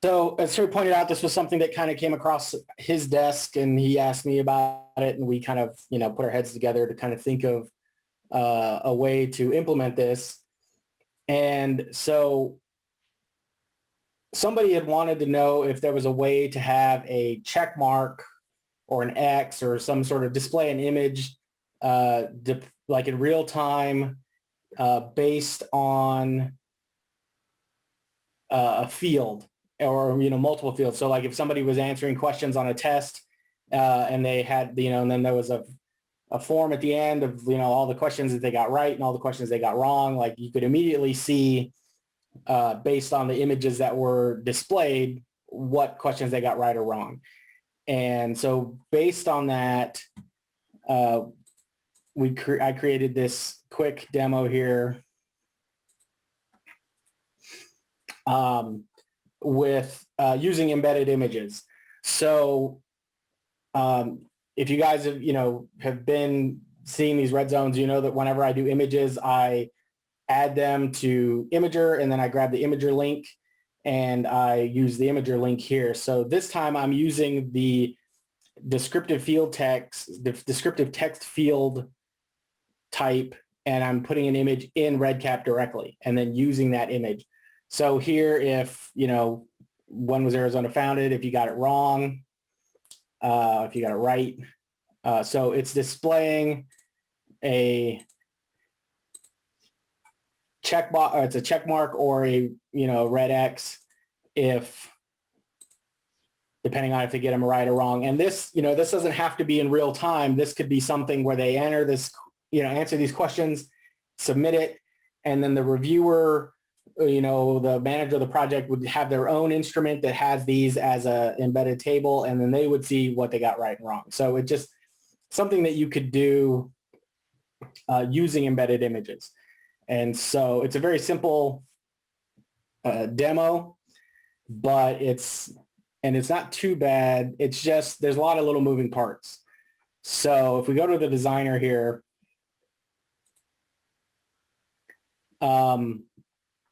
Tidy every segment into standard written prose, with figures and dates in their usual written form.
So as Terry pointed out, this was something that kind of came across his desk, and he asked me about it, and we kind of, put our heads together to kind of think of a way to implement this. And so somebody had wanted to know if there was a way to have a check mark or an X or some sort of display an image like in real time based on a field or multiple fields. So like if somebody was answering questions on a test and they had and then there was a form at the end of all the questions that they got right and all the questions they got wrong, like you could immediately see based on the images that were displayed what questions they got right or wrong. And so based on that, I created this quick demo here with using embedded images. So if you guys have been seeing these red zones, you know that whenever I do images, I add them to Imager, and then I grab the Imager link and I use the Imager link here. So this time I'm using the descriptive text field type, and I'm putting an image in REDCap directly and then using that image. So here, if, when was Arizona founded, if you got it wrong, if you got it right. So it's displaying a check box, or it's a check mark or a, red X if, depending on if they get them right or wrong. And this, this doesn't have to be in real time. This could be something where they enter this, answer these questions, submit it, and then the reviewer, the manager of the project would have their own instrument that has these as a embedded table, and then they would see what they got right and wrong. So it just something that you could do using embedded images. And so it's a very simple demo, but it's not too bad. It's just, there's a lot of little moving parts. So if we go to the designer here,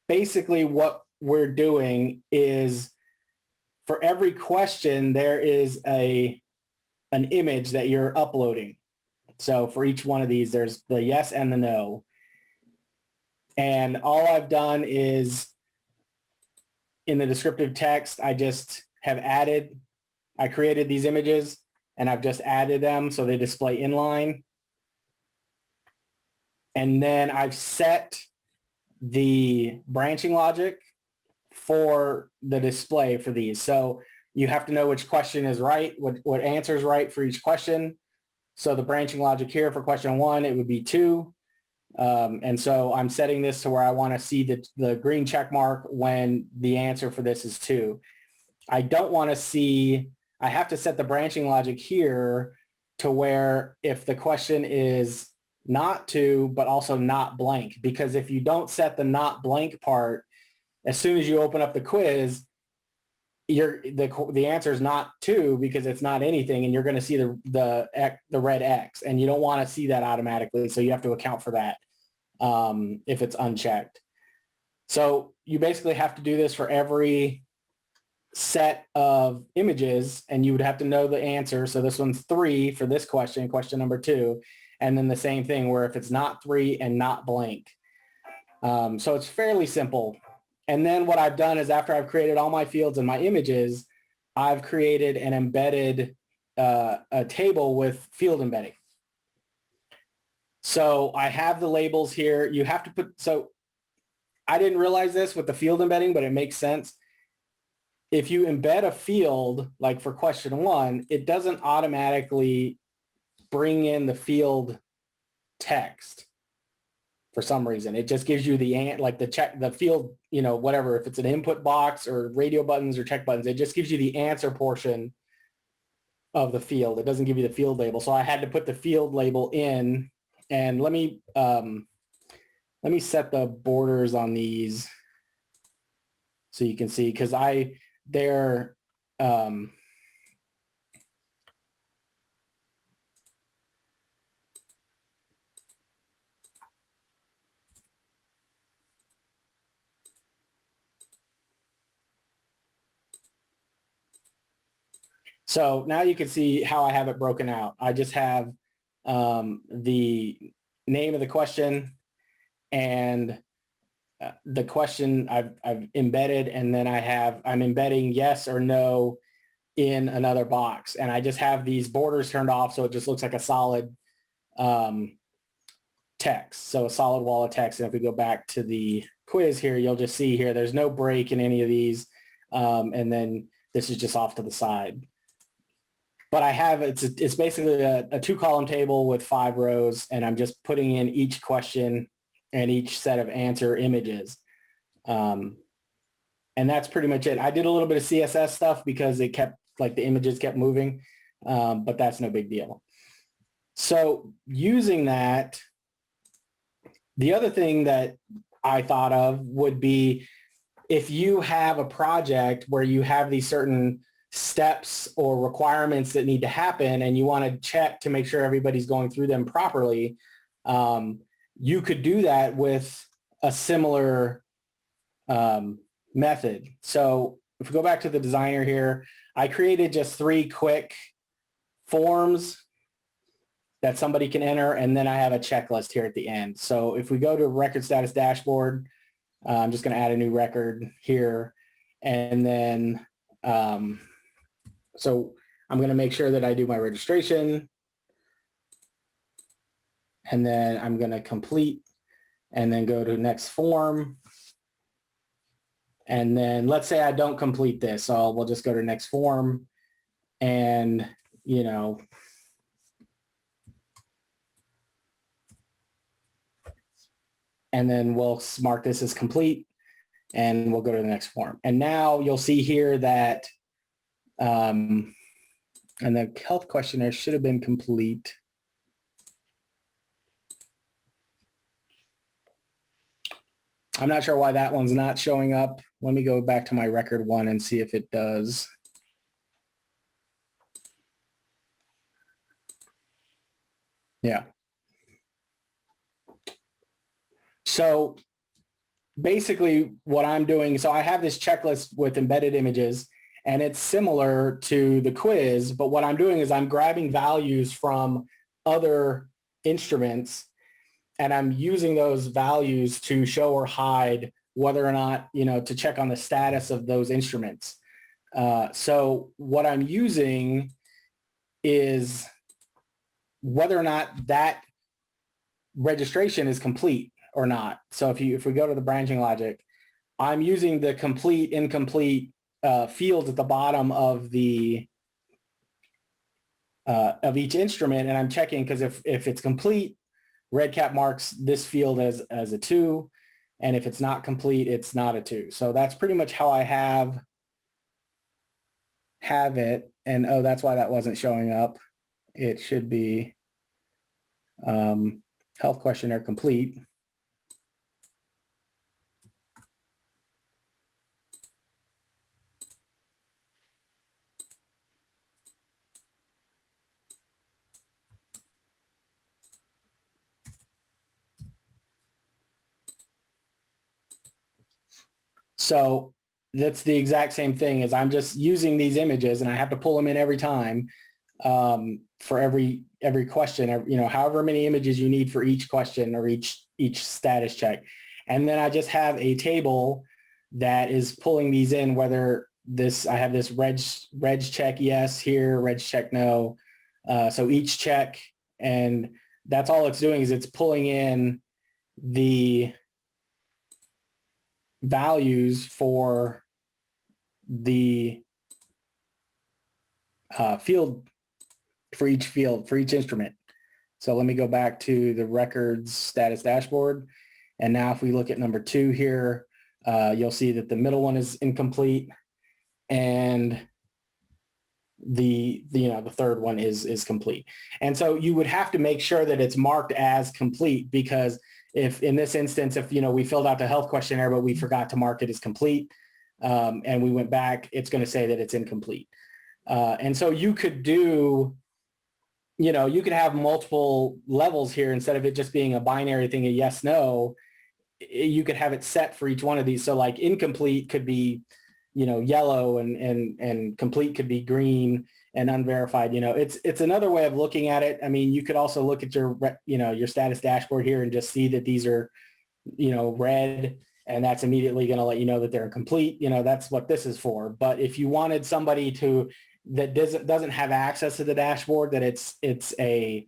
basically what we're doing is for every question, there is an image that you're uploading. So for each one of these, there's the yes and the no. And all I've done is in the descriptive text, I created these images and I've just added them so they display inline. And then I've set the branching logic for the display for these. So you have to know which question is right, what answer is right for each question. So the branching logic here for question 1, it would be 2. And so I'm setting this to where I want to see the green check mark when the answer for this is 2. I don't want to see, I have to set the branching logic here to where if the question is not 2, but also not blank, because if you don't set the not blank part, as soon as you open up the quiz, the answer is not 2 because it's not anything, and you're going to see the red X, and you don't want to see that automatically. So you have to account for that if it's unchecked. So you basically have to do this for every set of images, and you would have to know the answer. So this one's 3 for this question number 2, and then the same thing where if it's not 3 and not blank. So it's fairly simple. And then what I've done is after I've created all my fields and my images, I've created an embedded a table with field embedding. So I have the labels here. You have to put, so I didn't realize this with the field embedding, but it makes sense. If you embed a field, like for question 1, it doesn't automatically bring in the field text. For some reason, it just gives you the field, whatever, if it's an input box or radio buttons or check buttons, it just gives you the answer portion of the field. It doesn't give you the field label. So I had to put the field label in, and let me set the borders on these so you can see, because they're So now you can see how I have it broken out. I just have the name of the question and the question I've embedded, and then I'm embedding yes or no in another box. And I just have these borders turned off so it just looks like a solid text. So a solid wall of text. And if we go back to the quiz here, you'll just see here, there's no break in any of these. And then this is just off to the side. But I have, it's basically a 2-column table with 5 rows, and I'm just putting in each question and each set of answer images. And that's pretty much it. I did a little bit of CSS stuff because it kept, like the images kept moving, but that's no big deal. So using that, the other thing that I thought of would be if you have a project where you have these certain steps or requirements that need to happen and you want to check to make sure everybody's going through them properly, you could do that with a similar method. So if we go back to the designer here, I created just 3 quick forms that somebody can enter, and then I have a checklist here at the end. So if we go to record status dashboard, I'm just going to add a new record here, and then so I'm going to make sure that I do my registration, and then I'm going to complete, and then go to next form. And then let's say I don't complete this, so we'll just go to next form, and and then we'll mark this as complete, and we'll go to the next form. And now you'll see here that and the health questionnaire should have been complete. I'm not sure why that one's not showing up. Let me go back to my record 1 and see if it does. Yeah. So basically what I'm doing, so I have this checklist with embedded images, and it's similar to the quiz, but what I'm doing is I'm grabbing values from other instruments, and I'm using those values to show or hide whether or not, to check on the status of those instruments. So what I'm using is whether or not that registration is complete or not. So if we go to the branching logic, I'm using the complete, incomplete fields at the bottom of the of each instrument, and I'm checking because if it's complete, REDCap marks this field as a 2, and if it's not complete, it's not a 2. So that's pretty much how I have it. And oh, that's why that wasn't showing up. It should be health questionnaire complete. So that's the exact same thing. As I'm just using these images, and I have to pull them in every time for every question, however many images you need for each question or each status check. And then I just have a table that is pulling these in, whether I have this reg check yes here, reg check no. So each check, and that's all it's doing is it's pulling in the values for the field, for each instrument. So let me go back to the records status dashboard. And now if we look at number 2 here, you'll see that the middle one is incomplete, and the third one is complete. And so you would have to make sure that it's marked as complete, because if in this instance, if we filled out the health questionnaire but we forgot to mark it as complete, and we went back, it's going to say that it's incomplete. And so you could do, you could have multiple levels here. Instead of it just being a binary thing, a yes, no, you could have it set for each one of these. So like incomplete could be, yellow, and complete could be green, and unverified. It's another way of looking at it. I mean, you could also look at your status dashboard here and just see that these are, red, and that's immediately going to let you know that they're incomplete. That's what this is for. But if you wanted somebody that doesn't have access to the dashboard, that it's a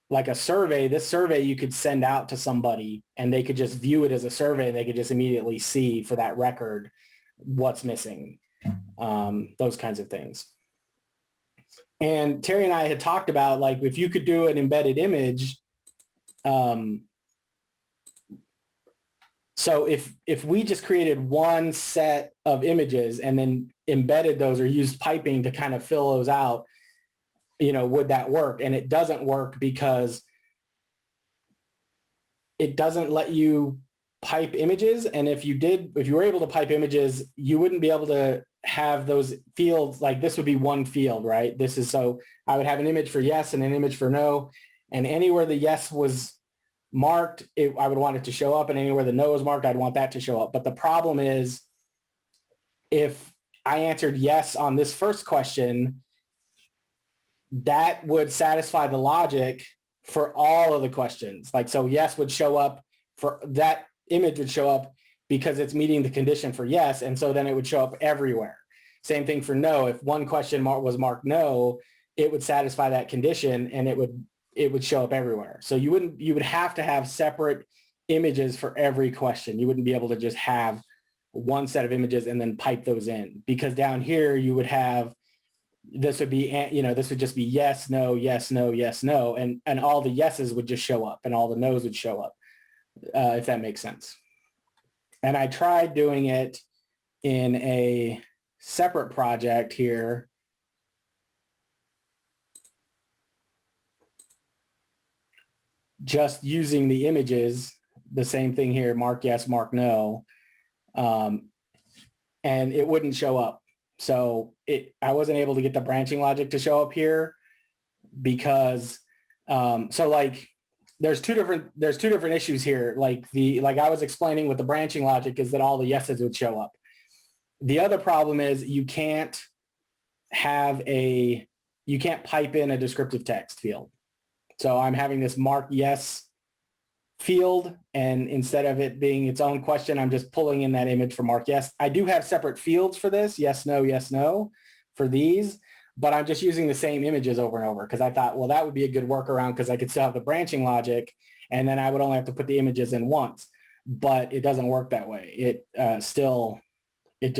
like a survey, this survey you could send out to somebody and they could just view it as a survey. They could just immediately see for that record what's missing, those kinds of things. And Terry and I had talked about, like, if you could do an embedded image, so if we just created one set of images and then embedded those or used piping to kind of fill those out, would that work? And it doesn't work because it doesn't let you pipe images. And if you were able to pipe images, you wouldn't be able to have those fields. Like, this would be one field, right? So I would have an image for yes and an image for no. And anywhere the yes was marked, I would want it to show up. And anywhere the no is marked, I'd want that to show up. But the problem is, if I answered yes on this first question, that would satisfy the logic for all of the questions. Like, so yes would show up, for that image would show up because it's meeting the condition for yes. And so then it would show up everywhere. Same thing for no. If one question was marked no, it would satisfy that condition and it would show up everywhere. So you would have to have separate images for every question. You wouldn't be able to just have one set of images and then pipe those in, because down here you would have, this would just be yes, no, yes, no, yes, no. And all the yeses would just show up and all the no's would show up, if that makes sense. And I tried doing it in a separate project here. Just using the images, the same thing here, mark yes, mark no. And it wouldn't show up. So I wasn't able to get the branching logic to show up here because, there's two different issues here. Like I was explaining with the branching logic is that all the yeses would show up. The other problem is you can't pipe in a descriptive text field. So I'm having this mark yes field, and instead of it being its own question, I'm just pulling in that image for mark yes. I do have separate fields for this, yes, no, for these, but I'm just using the same images over and over because I thought, well, that would be a good workaround because I could still have the branching logic and then I would only have to put the images in once, but it doesn't work that way. So it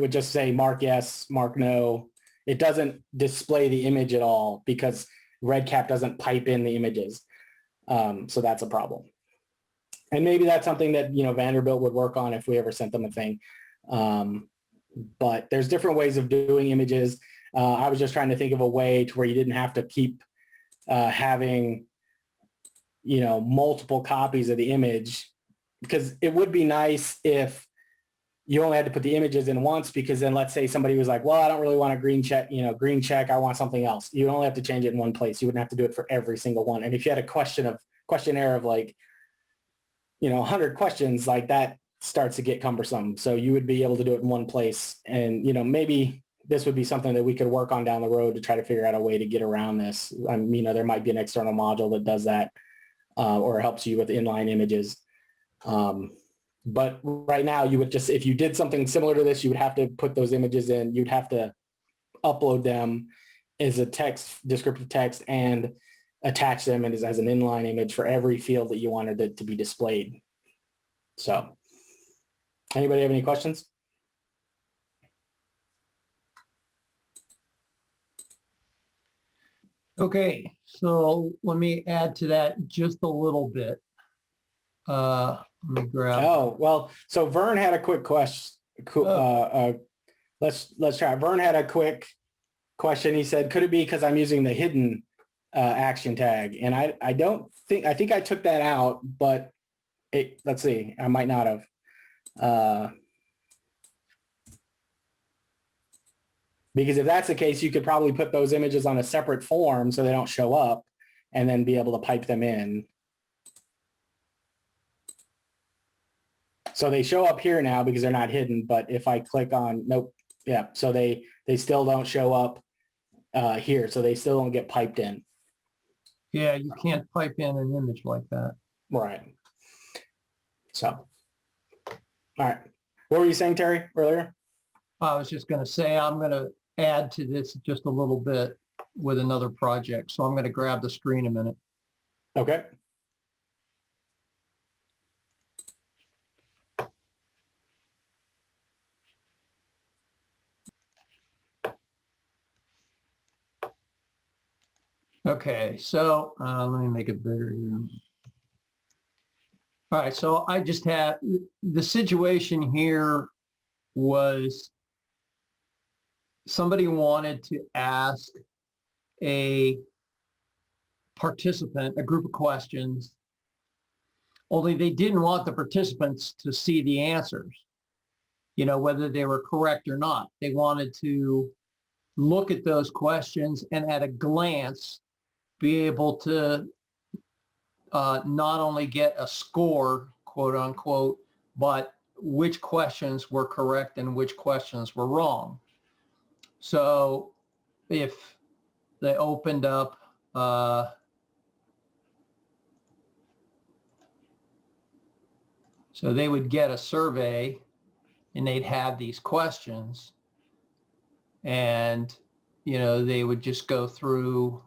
would just say mark yes, mark no. It doesn't display the image at all because REDCap doesn't pipe in the images. So that's a problem. And maybe that's something that, Vanderbilt would work on if we ever sent them a thing. But there's different ways of doing images. I was just trying to think of a way to where you didn't have to keep having, multiple copies of the image, because it would be nice if you only had to put the images in once, because then let's say somebody was like, well, I don't really want a green check, I want something else. You only have to change it in one place. You wouldn't have to do it for every single one. And if you had a questionnaire of 100 questions, like that starts to get cumbersome. So you would be able to do it in one place. And, maybe this would be something that we could work on down the road to try to figure out a way to get around this. There might be an external module that does that or helps you with inline images. But right now you would just, if you did something similar to this, you would have to put those images in, you'd have to upload them as a descriptive text and attach them as an inline image for every field that you wanted it to be displayed. So anybody have any questions? Okay, so let me add to that just a little bit. Let me grab. Oh, well, so Vern had a quick question. Let's try. Vern had a quick question. He said, could it be because I'm using the hidden action tag? And I think I took that out, but let's see, I might not have. Because if that's the case, you could probably put those images on a separate form so they don't show up and then be able to pipe them in. So they show up here now because they're not hidden, but if I click on, nope, yeah, so they still don't show up here, so they still don't get piped in. Yeah, you can't pipe in an image like that. Right. So, all right. What were you saying, Terry, earlier? I was just going to say, I'm going to add to this just a little bit with another project. So I'm going to grab the screen a minute. Okay. Okay, so let me make it bigger here. All right, so I just had, the situation here was somebody wanted to ask a participant a group of questions, only they didn't want the participants to see the answers, you know, whether they were correct or not. They wanted to look at those questions and at a glance be able to not only get a score, quote unquote, but which questions were correct and which questions were wrong. So if they opened up so they would get a survey and they'd have these questions, and you know, they would just go through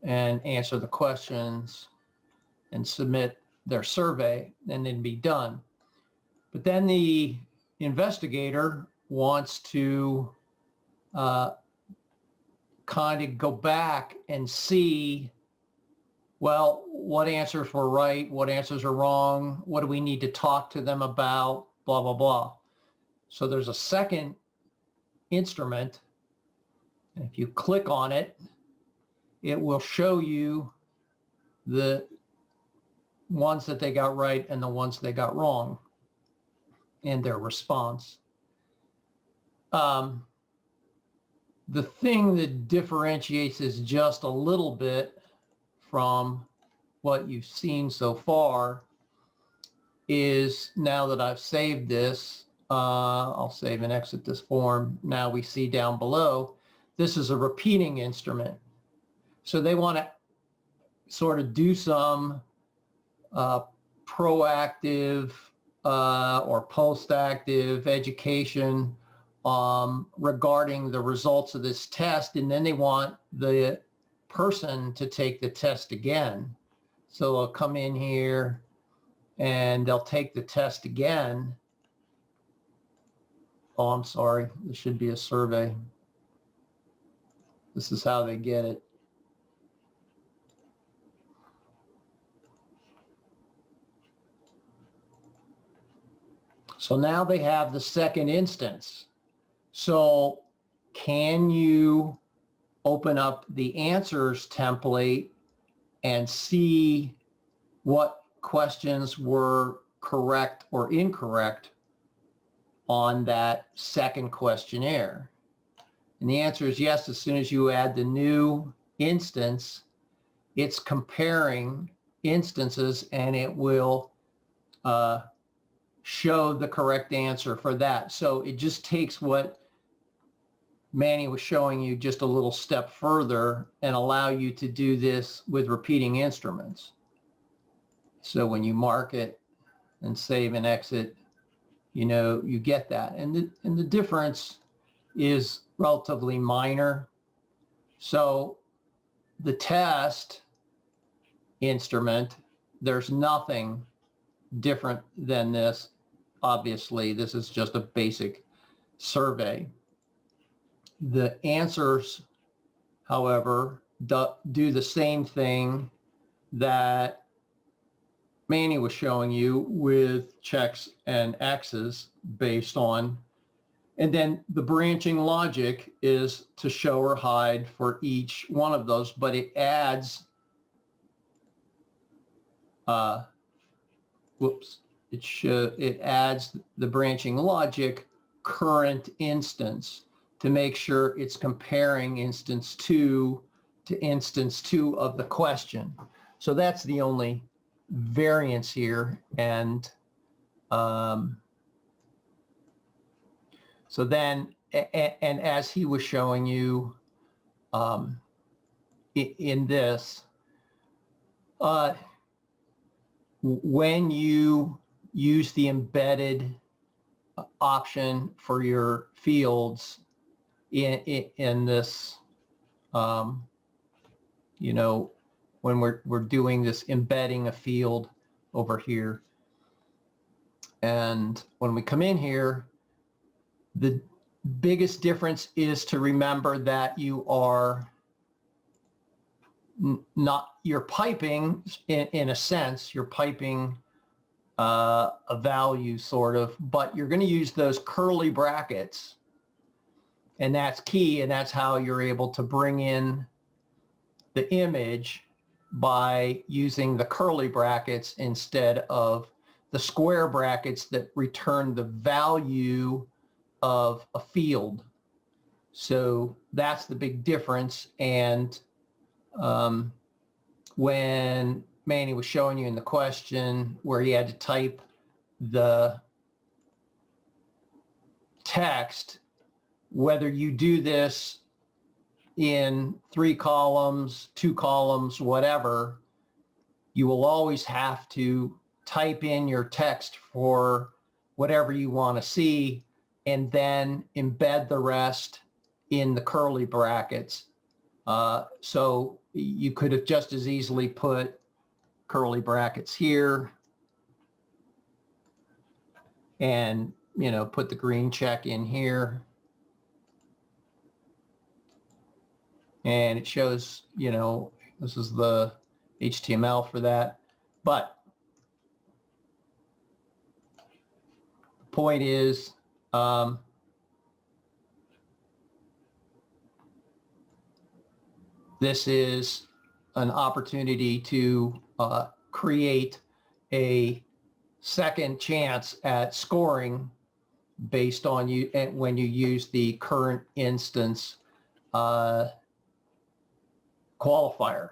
and answer the questions and submit their survey, and then be done. But then the investigator wants to kind of go back and see, well, what answers were right, what answers are wrong, what do we need to talk to them about, blah, blah, blah. So there's a second instrument, and if you click on it, it will show you the ones that they got right and the ones they got wrong and their response. The thing that differentiates this just a little bit from what you've seen so far is, now that I've saved this, I'll save and exit this form. Now we see down below, this is a repeating instrument. So they want to sort of do some proactive or post-active education regarding the results of this test, and then they want the person to take the test again. So they'll come in here and they'll take the test again. Oh, I'm sorry, this should be a survey. This is how they get it. So now they have the second instance. So can you open up the answers template and see what questions were correct or incorrect on that second questionnaire? And the answer is yes. As soon as you add the new instance, it's comparing instances and it will show the correct answer for that. So it just takes what Manny was showing you just a little step further and allow you to do this with repeating instruments. So when you mark it and save and exit, you know, you get that. And the difference is relatively minor. So the test instrument, there's nothing different than this. Obviously, this is just a basic survey. The answers, however, do the same thing that Manny was showing you with checks and X's based on. And then the branching logic is to show or hide for each one of those, but it adds, it adds the branching logic current instance to make sure it's comparing instance 2 to instance 2 of the question. So that's the only variance here. And So then, and as he was showing you in this, when you use the embedded option for your fields in this, you know, when we're doing this embedding a field over here, and when we come in here, the biggest difference is to remember that you are not, you're piping in a sense, you're piping a value sort of, but you're going to use those curly brackets, and that's key, and that's how you're able to bring in the image by using the curly brackets instead of the square brackets that return the value of a field. So that's the big difference. And when Manny was showing you in the question where he had to type the text, whether you do this in 3 columns, 2 columns, whatever, you will always have to type in your text for whatever you want to see and then embed the rest in the curly brackets. So you could have just as easily put curly brackets here and, you know, put the green check in here. And it shows, you know, this is the HTML for that. But the point is, this is an opportunity to create a second chance at scoring based on you when you use the current instance qualifier.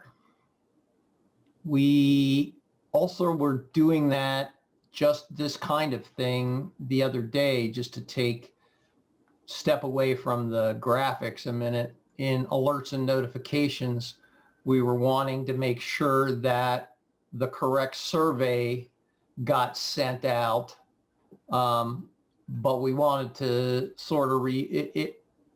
We also were doing that, just this kind of thing the other day, just to step away from the graphics a minute. In alerts and notifications, we were wanting to make sure that the correct survey got sent out, but we wanted to sort of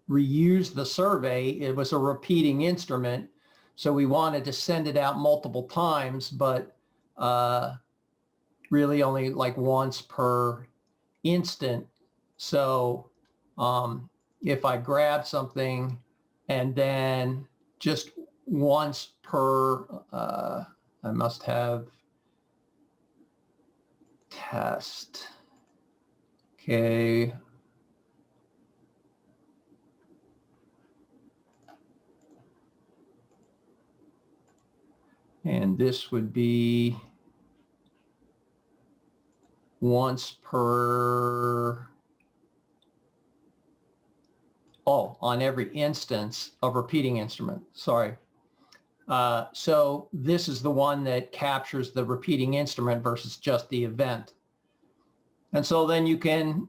reuse the survey. It was a repeating instrument, so we wanted to send it out multiple times, but really only like once per instant. So if I grab something and then just once per, I must have test. Okay. And this would be once per, on every instance of repeating instrument, sorry. So this is the one that captures the repeating instrument versus just the event. And so then you can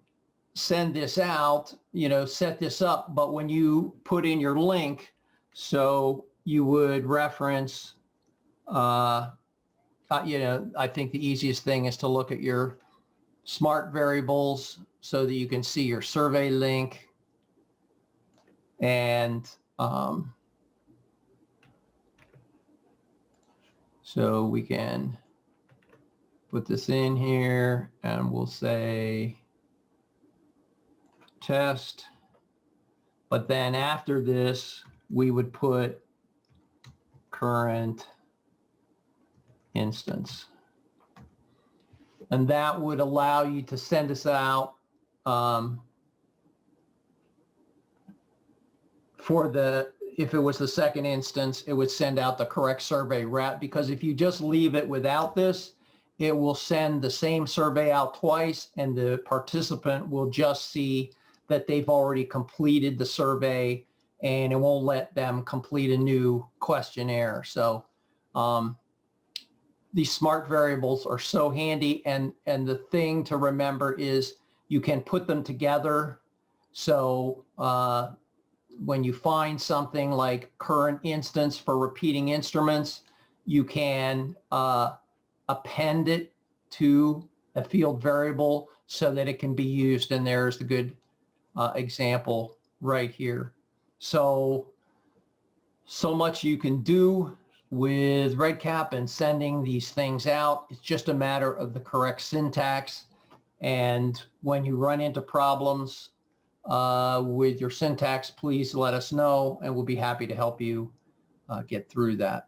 send this out, you know, set this up, but when you put in your link, so you would reference, you know, I think the easiest thing is to look at your smart variables so that you can see your survey link. And so we can put this in here and we'll say test. But then after this, we would put current instance. And that would allow you to send us out for the, if it was the second instance, it would send out the correct survey route, because if you just leave it without this, it will send the same survey out twice and the participant will just see that they've already completed the survey and it won't let them complete a new questionnaire. So these smart variables are so handy. And the thing to remember is you can put them together. So when you find something like current instance for repeating instruments, you can append it to a field variable so that it can be used. And there's the good example right here. So much you can do with REDCap and sending these things out. It's just a matter of the correct syntax. And when you run into problems with your syntax, please let us know, and we'll be happy to help you get through that.